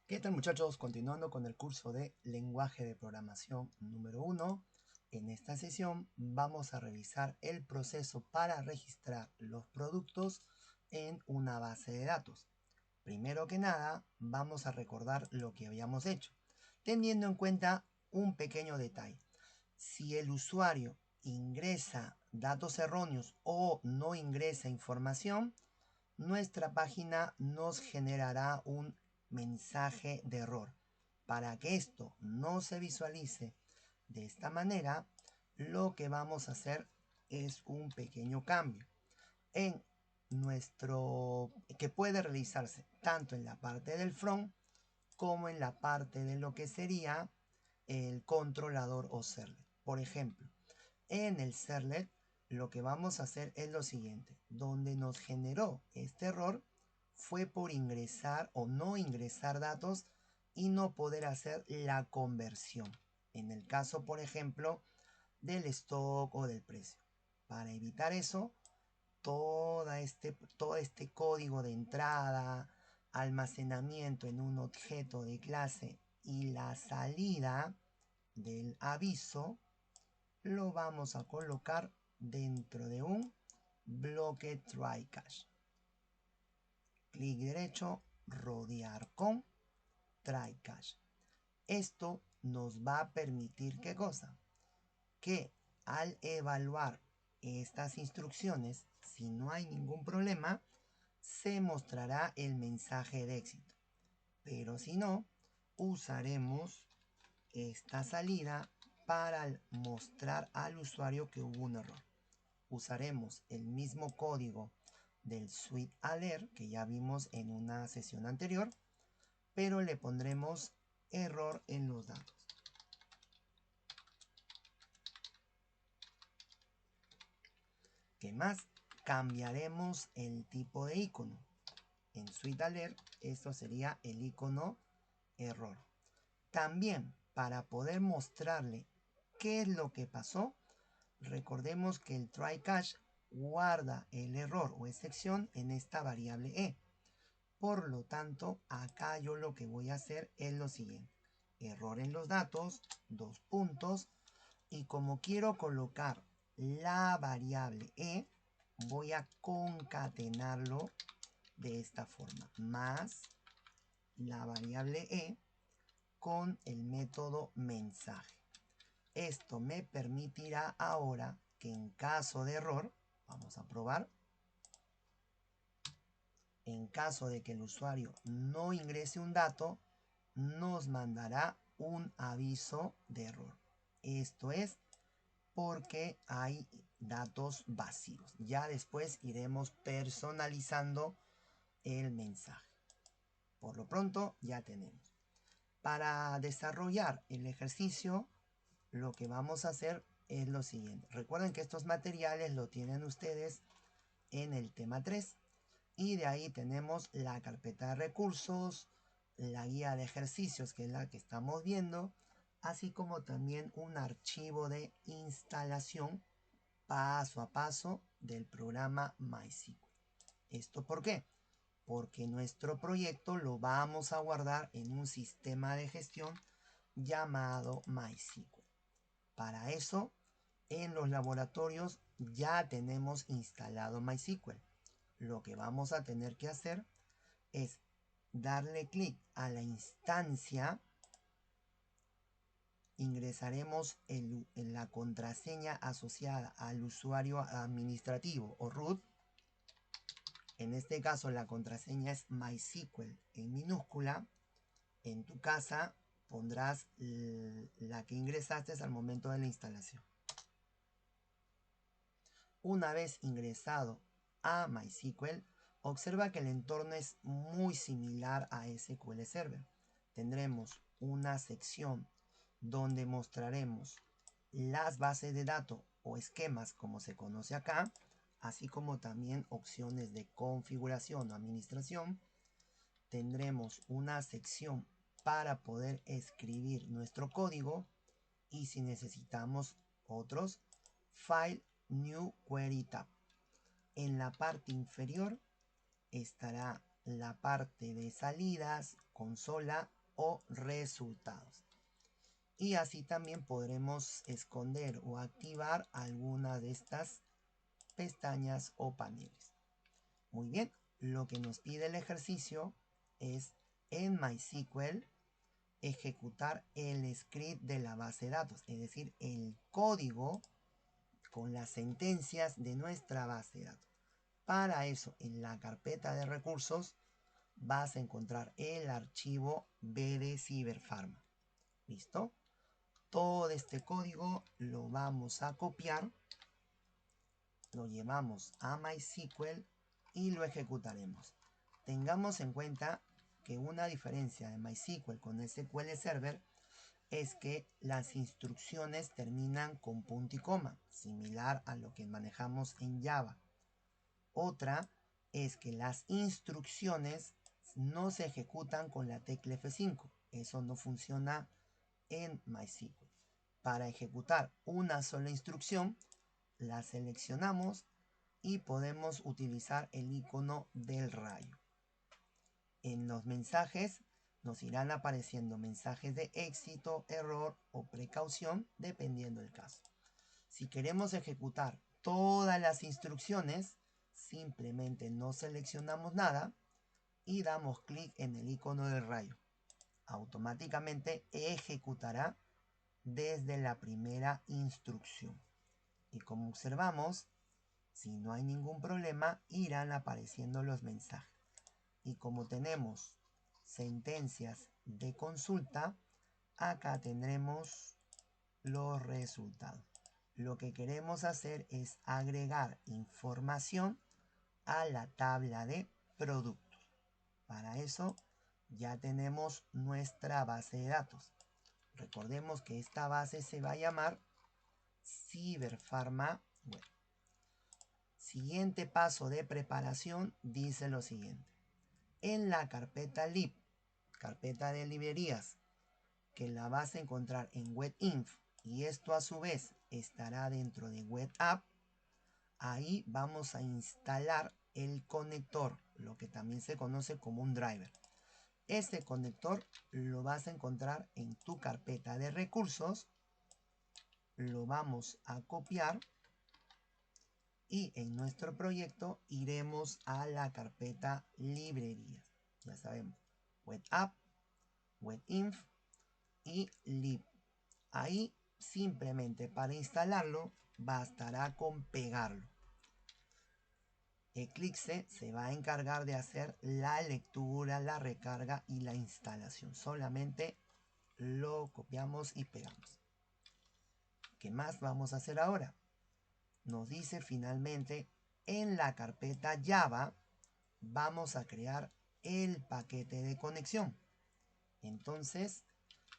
¿Qué tal muchachos? Continuando con el curso de lenguaje de programación número 1. En esta sesión vamos a revisar el proceso para registrar los productos en una base de datos. Primero que nada, vamos a recordar lo que habíamos hecho, teniendo en cuenta un pequeño detalle. Si el usuario ingresa datos erróneos o no ingresa información, nuestra página nos generará un mensaje de error. Para que esto no se visualice de esta manera, lo que vamos a hacer es un pequeño cambio en nuestro que puede realizarse tanto en la parte del front como en la parte de lo que sería el controlador o servlet. Por ejemplo, en el servlet lo que vamos a hacer es lo siguiente. Donde nos generó este error fue por ingresar o no ingresar datos y no poder hacer la conversión. En el caso, por ejemplo, del stock o del precio. Para evitar eso, todo este código de entrada, almacenamiento en un objeto de clase y la salida del aviso lo vamos a colocar dentro de un bloque try cache. Clic derecho, rodear con try cache. Esto nos va a permitir, ¿qué cosa? Que al evaluar estas instrucciones, si no hay ningún problema, se mostrará el mensaje de éxito. Pero si no, usaremos esta salida para mostrar al usuario que hubo un error. Usaremos el mismo código del Sweet Alert que ya vimos en una sesión anterior, pero le pondremos error en los datos. ¿Qué más? Cambiaremos el tipo de icono. En Sweet Alert esto sería el icono error. También para poder mostrarle qué es lo que pasó, recordemos que el try catch guarda el error o excepción en esta variable e. Por lo tanto, acá yo lo que voy a hacer es lo siguiente. Error en los datos, dos puntos. Y como quiero colocar la variable e, voy a concatenarlo de esta forma. Más la variable e con el método mensaje. Esto me permitirá ahora que en caso de error, vamos a probar, en caso de que el usuario no ingrese un dato, nos mandará un aviso de error. Esto es porque hay datos vacíos. Ya después iremos personalizando el mensaje. Por lo pronto ya tenemos. Para desarrollar el ejercicio, lo que vamos a hacer es lo siguiente. Recuerden que estos materiales lo tienen ustedes en el tema 3. Y de ahí tenemos la carpeta de recursos, la guía de ejercicios, que es la que estamos viendo, así como también un archivo de instalación paso a paso del programa MySQL. ¿Esto por qué? Porque nuestro proyecto lo vamos a guardar en un sistema de gestión llamado MySQL. Para eso, en los laboratorios ya tenemos instalado MySQL. Lo que vamos a tener que hacer es darle clic a la instancia, ingresaremos en la contraseña asociada al usuario administrativo o root. En este caso la contraseña es MySQL en minúscula. En tu casa pondrás la que ingresaste al momento de la instalación. Una vez ingresado a MySQL, observa que el entorno es muy similar a SQL Server. Tendremos una sección donde mostraremos las bases de datos o esquemas como se conoce acá, así como también opciones de configuración o administración. Tendremos una sección para poder escribir nuestro código y si necesitamos otros, File New Query Tab. En la parte inferior estará la parte de salidas, consola o resultados. Y así también podremos esconder o activar alguna de estas pestañas o paneles. Muy bien, lo que nos pide el ejercicio es en MySQL ejecutar el script de la base de datos, es decir, el código con las sentencias de nuestra base de datos. Para eso, en la carpeta de recursos vas a encontrar el archivo BD Cyberpharma. ¿Listo? Todo este código lo vamos a copiar, lo llevamos a MySQL y lo ejecutaremos. Tengamos en cuenta que una diferencia de MySQL con SQL Server es que las instrucciones terminan con punto y coma, similar a lo que manejamos en Java. Otra es que las instrucciones no se ejecutan con la tecla F5. Eso no funciona en MySQL. Para ejecutar una sola instrucción, la seleccionamos y podemos utilizar el icono del rayo. En los mensajes nos irán apareciendo mensajes de éxito, error o precaución, dependiendo del caso. Si queremos ejecutar todas las instrucciones, simplemente no seleccionamos nada y damos clic en el icono del rayo. Automáticamente ejecutará desde la primera instrucción. Y como observamos, si no hay ningún problema, irán apareciendo los mensajes. Y como tenemos sentencias de consulta, acá tendremos los resultados. Lo que queremos hacer es agregar información a la tabla de productos. Para eso ya tenemos nuestra base de datos. Recordemos que esta base se va a llamar Cyberpharma Web. Siguiente paso de preparación dice lo siguiente. En la carpeta lib, carpeta de librerías, que la vas a encontrar en webinf, y esto a su vez estará dentro de web app, ahí vamos a instalar el conector, lo que también se conoce como un driver. Este conector lo vas a encontrar en tu carpeta de recursos, lo vamos a copiar y en nuestro proyecto iremos a la carpeta librerías. Ya sabemos, web app, webinf y lib. Ahí simplemente para instalarlo bastará con pegarlo. Eclipse se va a encargar de hacer la lectura, la recarga y la instalación. Solamente lo copiamos y pegamos. ¿Qué más vamos a hacer ahora? Nos dice finalmente en la carpeta Java vamos a crear el paquete de conexión. Entonces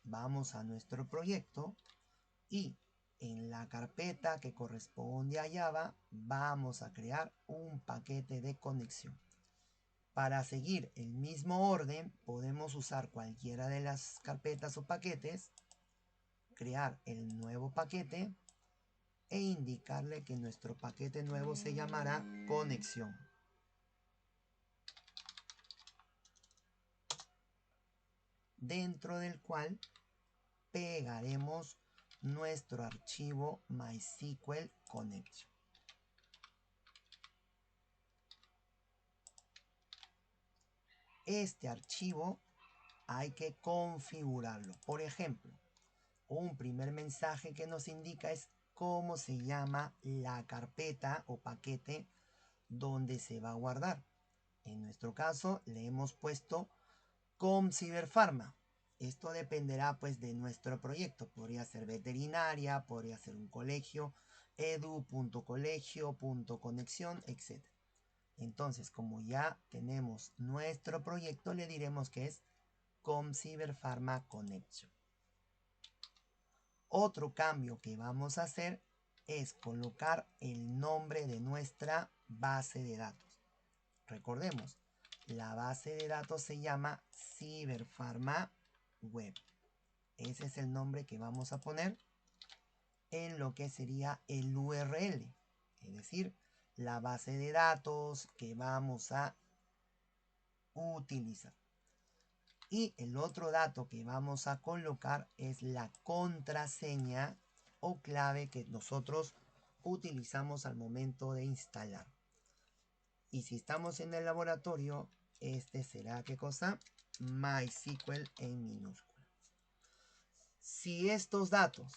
vamos a nuestro proyecto y en la carpeta que corresponde a Java vamos a crear un paquete de conexión. Para seguir el mismo orden podemos usar cualquiera de las carpetas o paquetes, crear el nuevo paquete e indicarle que nuestro paquete nuevo se llamará conexión. Dentro del cual pegaremos nuestro archivo MySQL Connection. Este archivo hay que configurarlo. Por ejemplo, un primer mensaje que nos indica es cómo se llama la carpeta o paquete donde se va a guardar. En nuestro caso le hemos puesto com Cyberpharma. Esto dependerá pues de nuestro proyecto. Podría ser veterinaria, podría ser un colegio, edu.colegio.conexión, etc. Entonces, como ya tenemos nuestro proyecto, le diremos que es com Cyberpharma Connection. Otro cambio que vamos a hacer es colocar el nombre de nuestra base de datos. Recordemos, la base de datos se llama Cyberpharma Web. Ese es el nombre que vamos a poner en lo que sería el URL, es decir, la base de datos que vamos a utilizar. Y el otro dato que vamos a colocar es la contraseña o clave que nosotros utilizamos al momento de instalar. Y si estamos en el laboratorio, este será, ¿qué cosa? MySQL en minúscula. Si estos datos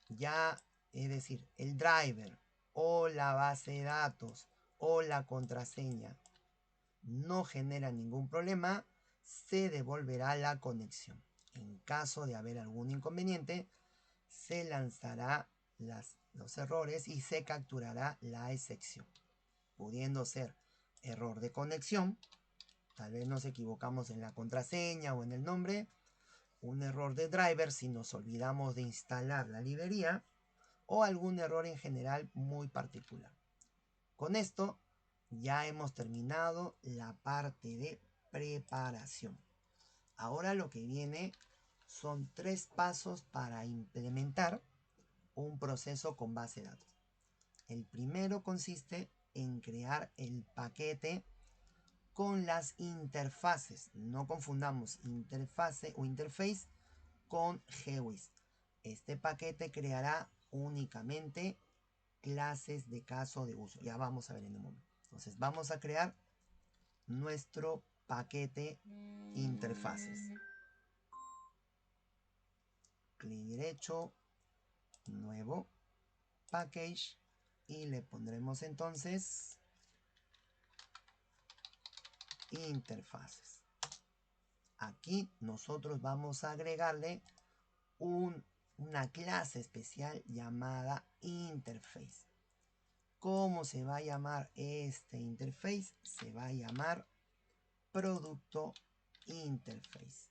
ya, es decir, el driver o la base de datos o la contraseña no genera ningún problema, se devolverá la conexión. En caso de haber algún inconveniente, se lanzará los errores y se capturará la excepción, pudiendo ser error de conexión, tal vez nos equivocamos en la contraseña o en el nombre, un error de driver si nos olvidamos de instalar la librería, o algún error en general muy particular. Con esto ya hemos terminado la parte de preparación. Ahora lo que viene son 3 pasos para implementar un proceso con base de datos. El primero consiste en crear el paquete con las interfaces. No confundamos interfase o interface con GWIS. Este paquete creará únicamente clases de caso de uso. Ya vamos a ver en un momento. Entonces vamos a crear nuestro paquete interfaces. Clic derecho, nuevo, package, y le pondremos entonces interfaces. Aquí nosotros vamos a agregarle una clase especial llamada interface. ¿Cómo se va a llamar este interface? Se va a llamar producto interface.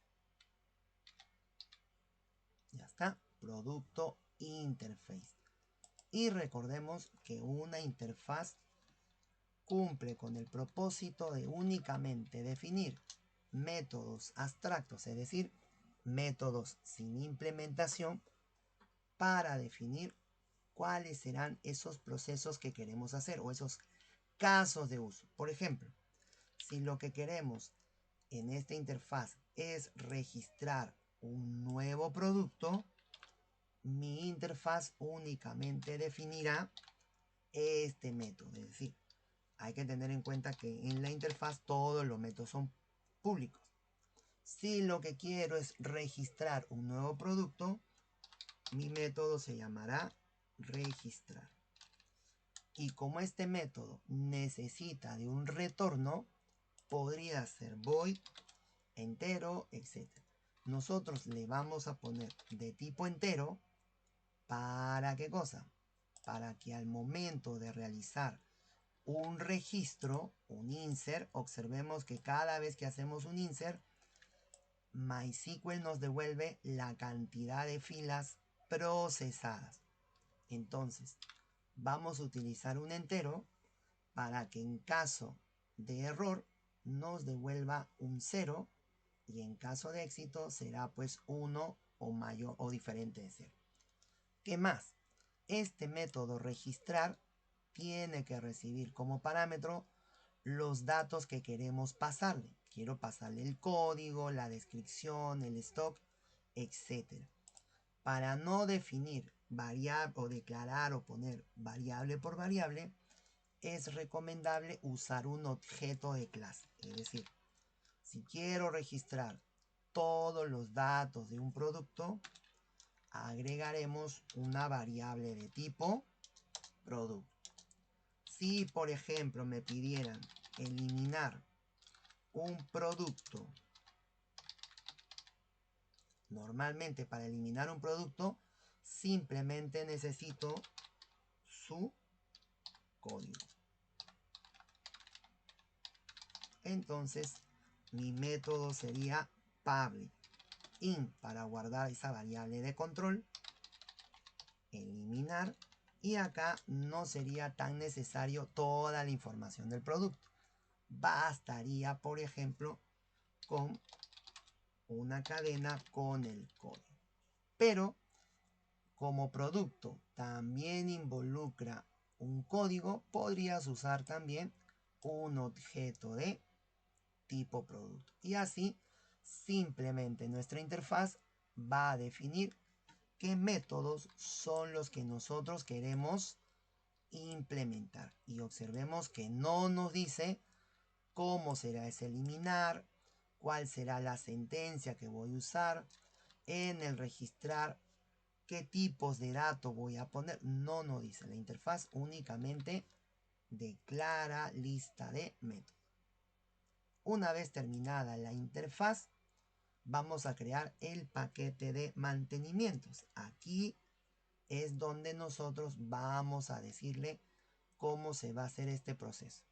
Ya está, producto interface. Y recordemos que una interfaz cumple con el propósito de únicamente definir métodos abstractos, es decir, métodos sin implementación, para definir cuáles serán esos procesos que queremos hacer o esos casos de uso. Por ejemplo, si lo que queremos en esta interfaz es registrar un nuevo producto, mi interfaz únicamente definirá este método. Es decir, hay que tener en cuenta que en la interfaz todos los métodos son públicos. Si lo que quiero es registrar un nuevo producto, mi método se llamará registrar. Y como este método necesita de un retorno, podría ser void, entero, etc. Nosotros le vamos a poner de tipo entero. ¿Para qué cosa? Para que al momento de realizar un registro, un insert, observemos que cada vez que hacemos un insert, MySQL nos devuelve la cantidad de filas procesadas. Entonces, vamos a utilizar un entero para que en caso de error nos devuelva un 0 y en caso de éxito será pues 1 o mayor o diferente de 0. ¿Qué más? Este método registrar tiene que recibir como parámetro los datos que queremos pasarle. Quiero pasarle el código, la descripción, el stock, etc. Para no definir variable o declarar o poner variable por variable, es recomendable usar un objeto de clase. Es decir, si quiero registrar todos los datos de un producto, agregaremos una variable de tipo producto. Si, por ejemplo, me pidieran eliminar un producto, normalmente para eliminar un producto, simplemente necesito su código. Entonces, mi método sería public in para guardar esa variable de control, eliminar, y acá no sería tan necesario toda la información del producto. Bastaría, por ejemplo, con una cadena con el código. Pero, como producto también involucra un código, podrías usar también un objeto de tipo producto. Y así, simplemente nuestra interfaz va a definir qué métodos son los que nosotros queremos implementar. Y observemos que no nos dice cómo será ese eliminar, cuál será la sentencia que voy a usar, en el registrar, qué tipos de datos voy a poner. No nos dice. La interfaz únicamente declara lista de métodos. Una vez terminada la interfaz, vamos a crear el paquete de mantenimientos. Aquí es donde nosotros vamos a decirle cómo se va a hacer este proceso.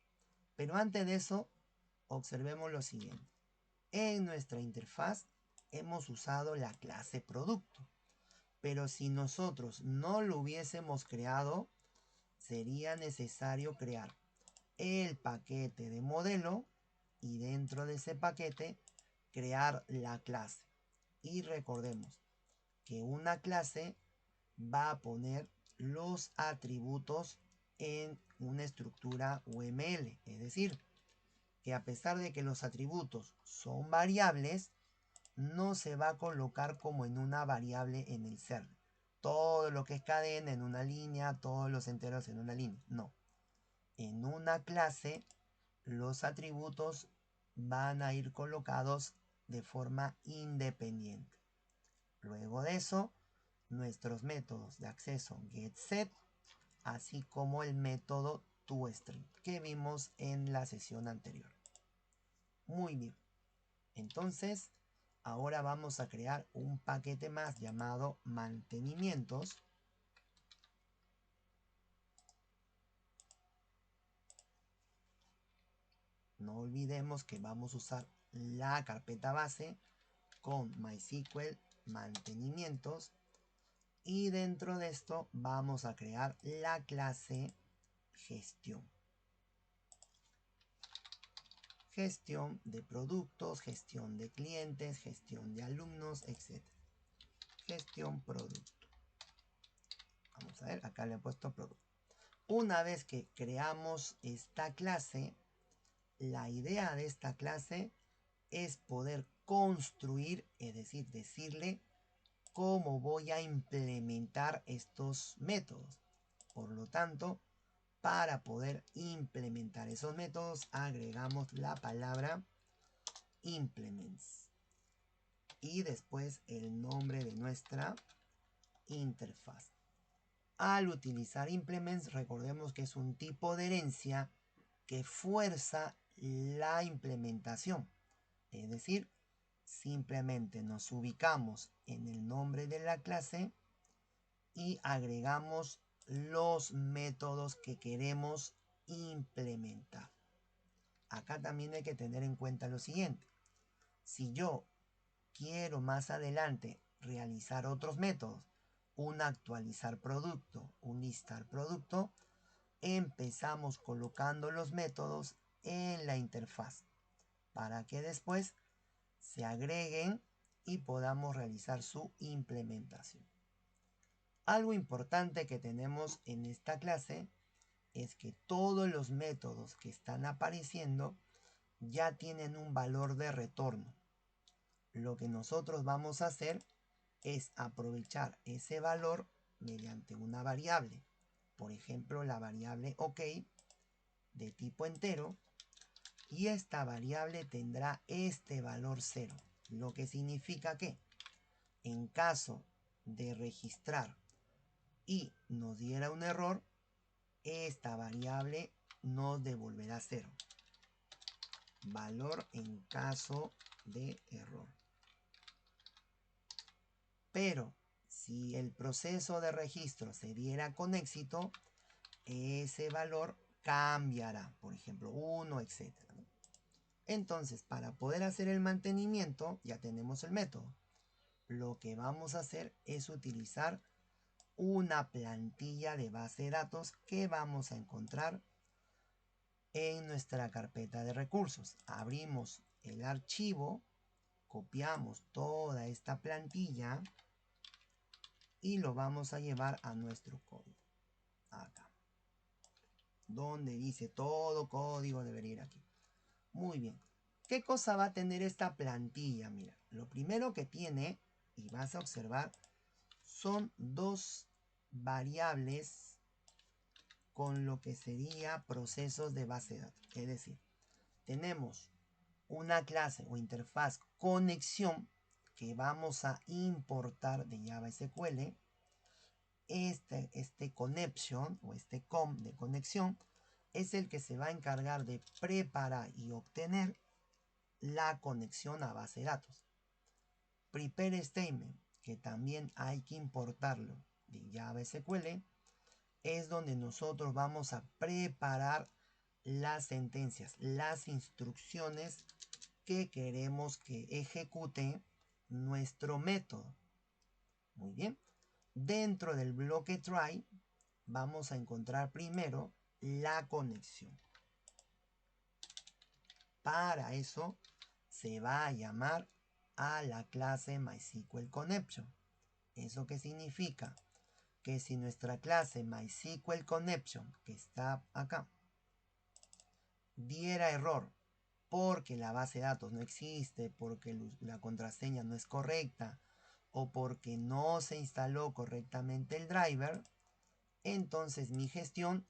Pero antes de eso, observemos lo siguiente. En nuestra interfaz hemos usado la clase producto. Pero si nosotros no lo hubiésemos creado, sería necesario crear el paquete de modelo y dentro de ese paquete crear la clase. Y recordemos que una clase va a poner los atributos en una estructura UML. Es decir, que a pesar de que los atributos son variables, no se va a colocar como en una variable en el server. Todo lo que es cadena en una línea, todos los enteros en una línea. No. En una clase, los atributos van a ir colocados de forma independiente. Luego de eso, nuestros métodos de acceso getSet, así como el método toString que vimos en la sesión anterior. Muy bien. Entonces, ahora vamos a crear un paquete más llamado mantenimientos. No olvidemos que vamos a usar la carpeta base con MySQL mantenimientos. Y dentro de esto vamos a crear la clase gestión. Gestión de productos, gestión de clientes, gestión de alumnos, etc. Gestión producto. Vamos a ver, acá le he puesto producto. Una vez que creamos esta clase, la idea de esta clase es poder construir, es decir, decirle cómo voy a implementar estos métodos. Por lo tanto, para poder implementar esos métodos, agregamos la palabra implements y después el nombre de nuestra interfaz. Al utilizar implements, recordemos que es un tipo de herencia que fuerza la implementación. Es decir, simplemente nos ubicamos en el nombre de la clase y agregamos los métodos que queremos implementar. Acá también hay que tener en cuenta lo siguiente. Si yo quiero más adelante realizar otros métodos, un actualizar producto, un listar producto, empezamos colocando los métodos en la interfaz para que después se agreguen y podamos realizar su implementación. Algo importante que tenemos en esta clase es que todos los métodos que están apareciendo ya tienen un valor de retorno. Lo que nosotros vamos a hacer es aprovechar ese valor mediante una variable. Por ejemplo, la variable OK de tipo entero. Y esta variable tendrá este valor 0. Lo que significa que en caso de registrar y nos diera un error, esta variable nos devolverá 0. Valor en caso de error. Pero si el proceso de registro se diera con éxito, ese valor cambiará, por ejemplo 1, etc. Entonces, para poder hacer el mantenimiento, ya tenemos el método. Lo que vamos a hacer es utilizar una plantilla de base de datos que vamos a encontrar en nuestra carpeta de recursos. Abrimos el archivo, copiamos toda esta plantilla y lo vamos a llevar a nuestro código. Acá. Donde dice todo código debería ir aquí. Muy bien. ¿Qué cosa va a tener esta plantilla? Mira, lo primero que tiene, y vas a observar, son dos variables con lo que sería procesos de base de datos. Es decir, tenemos una clase o interfaz conexión que vamos a importar de Java SQL. Este connection o este com de conexión es el que se va a encargar de preparar y obtener la conexión a base de datos. Prepare statement, que también hay que importarlo de Java SQL, es donde nosotros vamos a preparar las sentencias, las instrucciones que queremos que ejecute nuestro método. Muy bien. Dentro del bloque try vamos a encontrar primero la conexión. Para eso se va a llamar a la clase MySQL Connection. ¿Eso qué significa? Que si nuestra clase MySQL Connection, que está acá, diera error porque la base de datos no existe, porque la contraseña no es correcta o porque no se instaló correctamente el driver, entonces mi gestión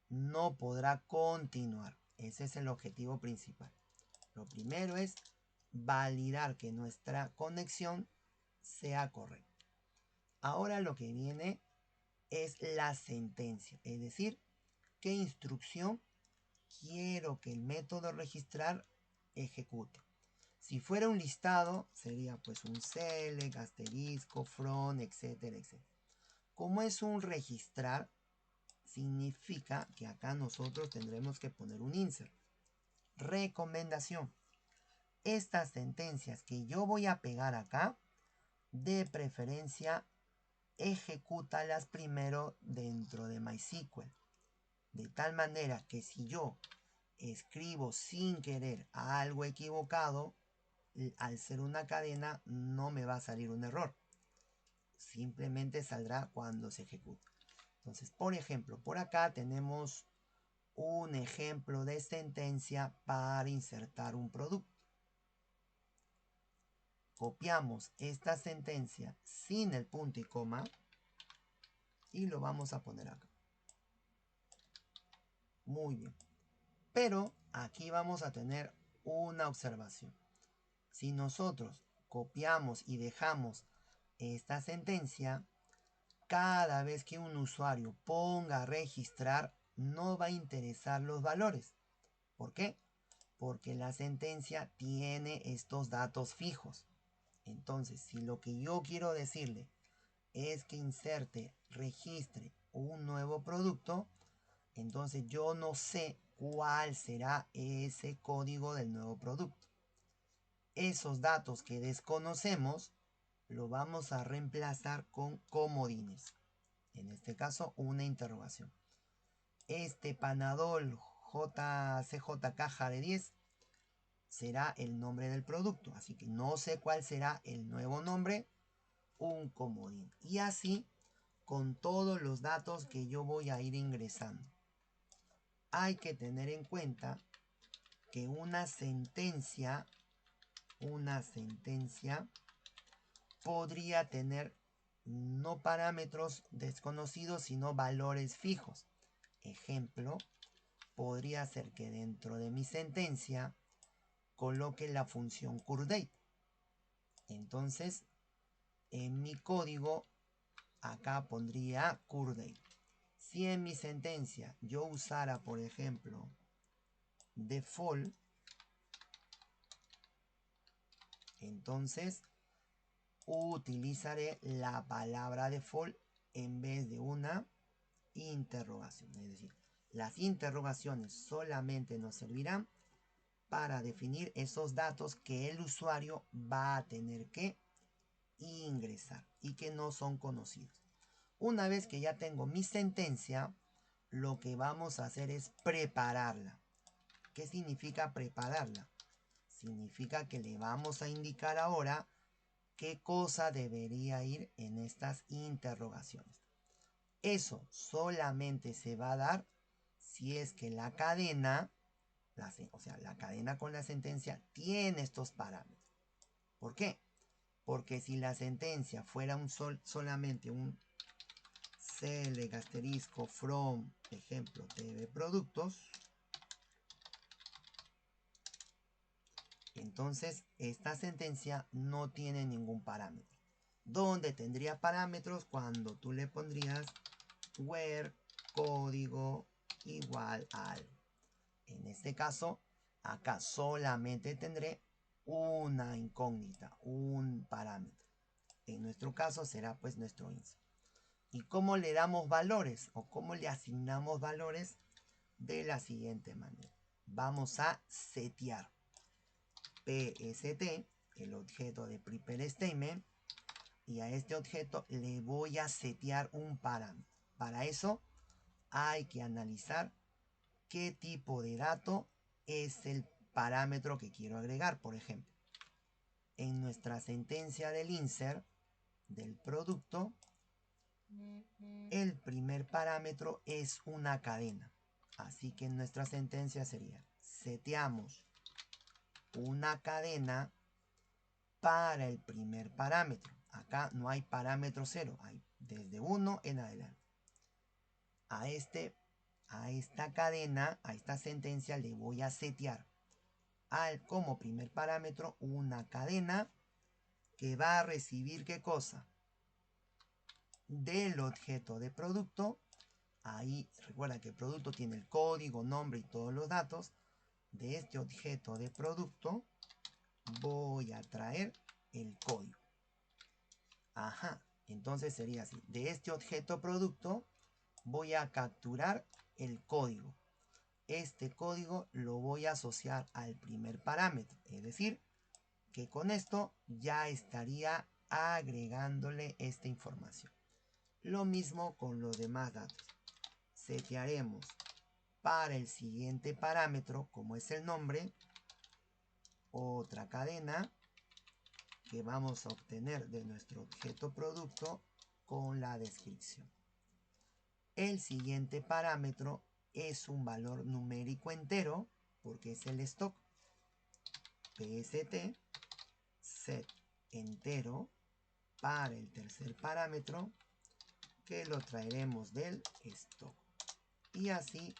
no podrá continuar. Ese es el objetivo principal. Lo primero es validar que nuestra conexión sea correcta. Ahora lo que viene es la sentencia, es decir, qué instrucción quiero que el método registrar ejecute. Si fuera un listado, sería pues un select, asterisco, from, etcétera, etcétera. Como es un registrar, significa que acá nosotros tendremos que poner un insert. Recomendación. Estas sentencias que yo voy a pegar acá, de preferencia, ejecútalas primero dentro de MySQL. De tal manera que si yo escribo sin querer algo equivocado, al ser una cadena no me va a salir un error. Simplemente saldrá cuando se ejecute. Entonces, por ejemplo, por acá tenemos un ejemplo de sentencia para insertar un producto. Copiamos esta sentencia sin el punto y coma y lo vamos a poner acá. Muy bien. Pero aquí vamos a tener una observación. Si nosotros copiamos y dejamos esta sentencia, cada vez que un usuario ponga a registrar, no va a interesar los valores. ¿Por qué? Porque la sentencia tiene estos datos fijos. Entonces, si lo que yo quiero decirle es que inserte, registre un nuevo producto, entonces yo no sé cuál será ese código del nuevo producto. Esos datos que desconocemos lo vamos a reemplazar con comodines. En este caso, una interrogación. Este Panadol JCJ caja de 10 será el nombre del producto. Así que no sé cuál será el nuevo nombre, un comodín. Y así con todos los datos que yo voy a ir ingresando. Hay que tener en cuenta que una sentencia podría tener no parámetros desconocidos, sino valores fijos. Ejemplo, podría ser que dentro de mi sentencia coloque la función curDate. Entonces, en mi código, acá pondría curDate. Si en mi sentencia yo usara, por ejemplo, default, entonces utilizaré la palabra default en vez de una interrogación. Es decir, las interrogaciones solamente nos servirán para definir esos datos que el usuario va a tener que ingresar y que no son conocidos. Una vez que ya tengo mi sentencia, lo que vamos a hacer es prepararla. ¿Qué significa prepararla? Significa que le vamos a indicar ahora qué cosa debería ir en estas interrogaciones. Eso solamente se va a dar si es que la cadena o sea, la cadena con la sentencia tiene estos parámetros. ¿Por qué? Porque si la sentencia fuera solamente un select asterisco from, ejemplo, TV productos, entonces esta sentencia no tiene ningún parámetro. ¿Dónde tendría parámetros? Cuando tú le pondrías where código igual al. En este caso, acá solamente tendré una incógnita, un parámetro. En nuestro caso será pues nuestro insert. ¿Y cómo le damos valores o cómo le asignamos valores? De la siguiente manera. Vamos a setear PST, el objeto de prepare statement, y a este objeto le voy a setear un parámetro. Para eso hay que analizar qué tipo de dato es el parámetro que quiero agregar. Por ejemplo, en nuestra sentencia del insert del producto, el primer parámetro es una cadena. Así que en nuestra sentencia sería, seteamos una cadena para el primer parámetro. Acá no hay parámetro 0, hay desde 1 en adelante. A esta cadena, a esta sentencia le voy a setear como primer parámetro una cadena que va a recibir ¿qué cosa? Del objeto de producto. Ahí recuerda que el producto tiene el código, nombre y todos los datos. De este objeto de producto voy a traer el código. Ajá, entonces sería así. De este objeto producto voy a capturar el código. Este código lo voy a asociar al primer parámetro. Es decir, que con esto ya estaría agregándole esta información. Lo mismo con los demás datos. Setearemos para el siguiente parámetro, como es el nombre, otra cadena que vamos a obtener de nuestro objeto producto con la descripción. El siguiente parámetro es un valor numérico entero, porque es el stock. PST set entero para el tercer parámetro, que lo traeremos del stock. Y así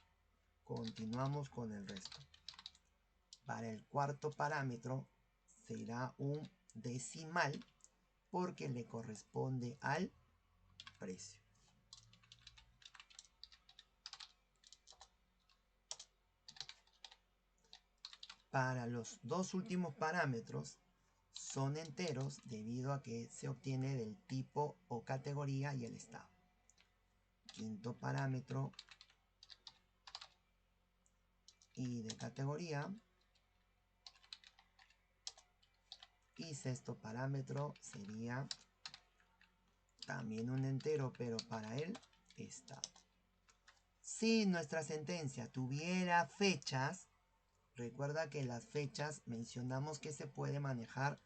continuamos con el resto. Para el cuarto parámetro será un decimal porque le corresponde al precio. Para los dos últimos parámetros son enteros debido a que se obtiene del tipo o categoría y el estado. Quinto parámetro y de categoría. Y sexto parámetro sería también un entero, pero para el estado. Si nuestra sentencia tuviera fechas, recuerda que las fechas mencionamos que se puede manejar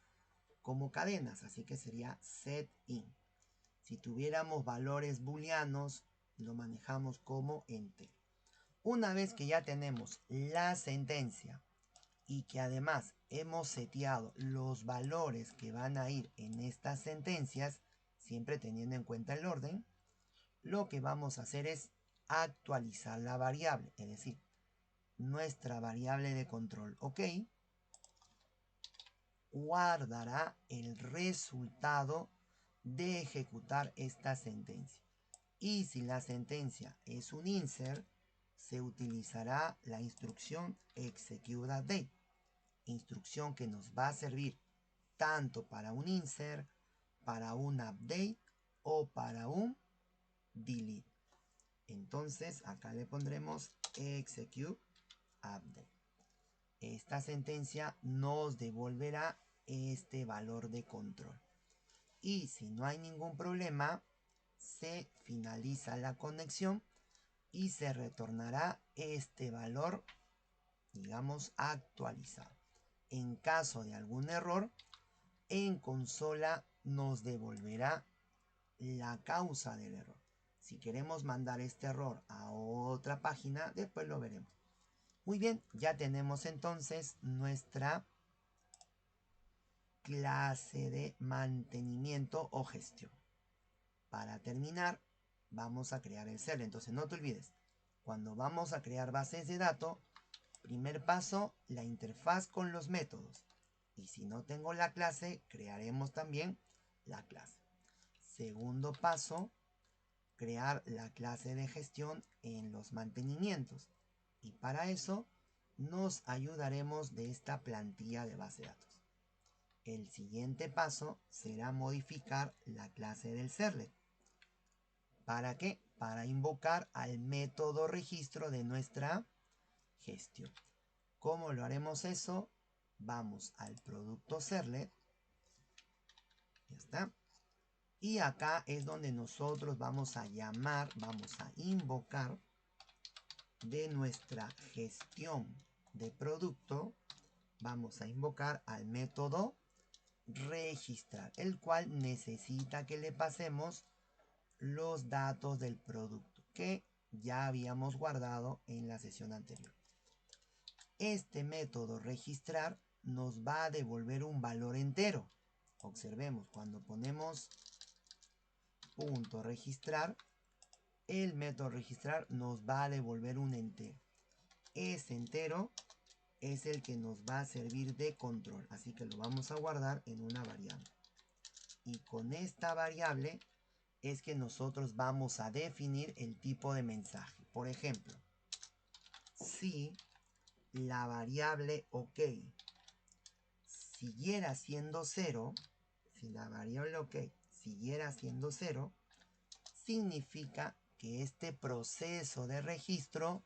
como cadenas, así que sería setIn. Si tuviéramos valores booleanos, lo manejamos como entero. Una vez que ya tenemos la sentencia y que además hemos seteado los valores que van a ir en estas sentencias, siempre teniendo en cuenta el orden, lo que vamos a hacer es actualizar la variable, es decir, nuestra variable de control OK guardará el resultado de ejecutar esta sentencia. Y si la sentencia es un insert, se utilizará la instrucción executeUpdate, instrucción que nos va a servir tanto para un insert, para un update o para un delete. Entonces acá le pondremos executeUpdate. Esta sentencia nos devolverá este valor de control. Y si no hay ningún problema, se finaliza la conexión y se retornará este valor, digamos, actualizado. En caso de algún error, en consola nos devolverá la causa del error. Si queremos mandar este error a otra página, después lo veremos. Muy bien, ya tenemos entonces nuestra clase de mantenimiento o gestión. Para terminar, vamos a crear el server. Entonces no te olvides, cuando vamos a crear bases de datos, primer paso, la interfaz con los métodos. Y si no tengo la clase, crearemos también la clase. Segundo paso, crear la clase de gestión en los mantenimientos. Y para eso nos ayudaremos de esta plantilla de base de datos. El siguiente paso será modificar la clase del servlet. ¿Para qué? Para invocar al método registro de nuestra gestión. ¿Cómo lo haremos eso? Vamos al producto servlet. Ya está. Y acá es donde nosotros vamos a llamar, vamos a invocar de nuestra gestión de producto. Vamos a invocar al método registrar, el cual necesita que le pasemos los datos del producto que ya habíamos guardado en la sesión anterior. Este método registrar nos va a devolver un valor entero. Observemos, cuando ponemos punto registrar, el método registrar nos va a devolver un entero. Ese entero es el que nos va a servir de control, así que lo vamos a guardar en una variable. Y con esta variable es que nosotros vamos a definir el tipo de mensaje. Por ejemplo, si la variable OK siguiera siendo 0, si la variable OK siguiera siendo 0, significa que este proceso de registro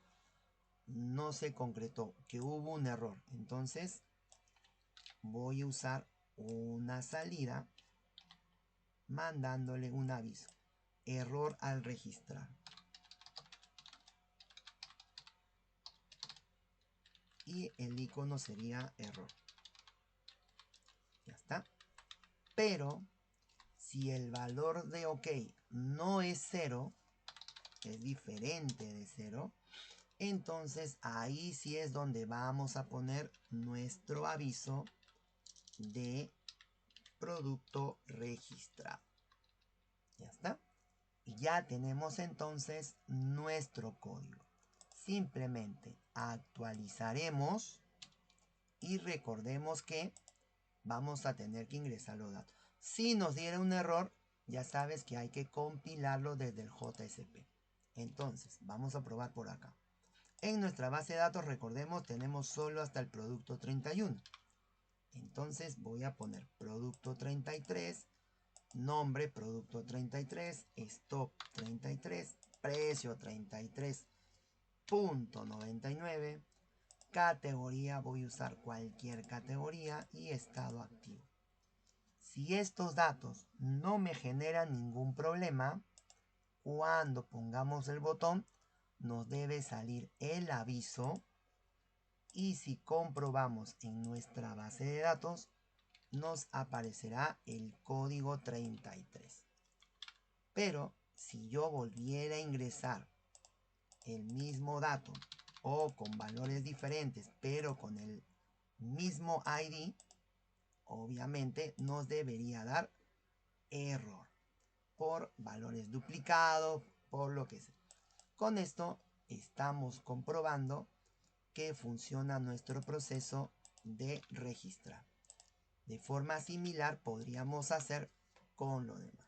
no se concretó, que hubo un error. Entonces voy a usar una salida mandándole un aviso: error al registrar. Y el icono sería error. Ya está. Pero si el valor de OK no es 0, es diferente de 0, entonces ahí sí es donde vamos a poner nuestro aviso de producto registrado. Ya está. Y ya tenemos entonces nuestro código. Simplemente actualizaremos y recordemos que vamos a tener que ingresar los datos. Si nos diera un error, ya sabes que hay que compilarlo desde el JSP. Entonces, vamos a probar por acá. En nuestra base de datos, recordemos, tenemos solo hasta el producto 31. Entonces voy a poner producto 33, nombre producto 33, stock 33, precio 33.99, categoría voy a usar cualquier categoría y estado activo. Si estos datos no me generan ningún problema, cuando pongamos el botón nos debe salir el aviso. Y si comprobamos en nuestra base de datos, nos aparecerá el código 33. Pero si yo volviera a ingresar el mismo dato o con valores diferentes, pero con el mismo ID, obviamente nos debería dar error por valores duplicados, por lo que sea. Con esto estamos comprobando que funciona nuestro proceso de registrar. De forma similar podríamos hacer con lo demás.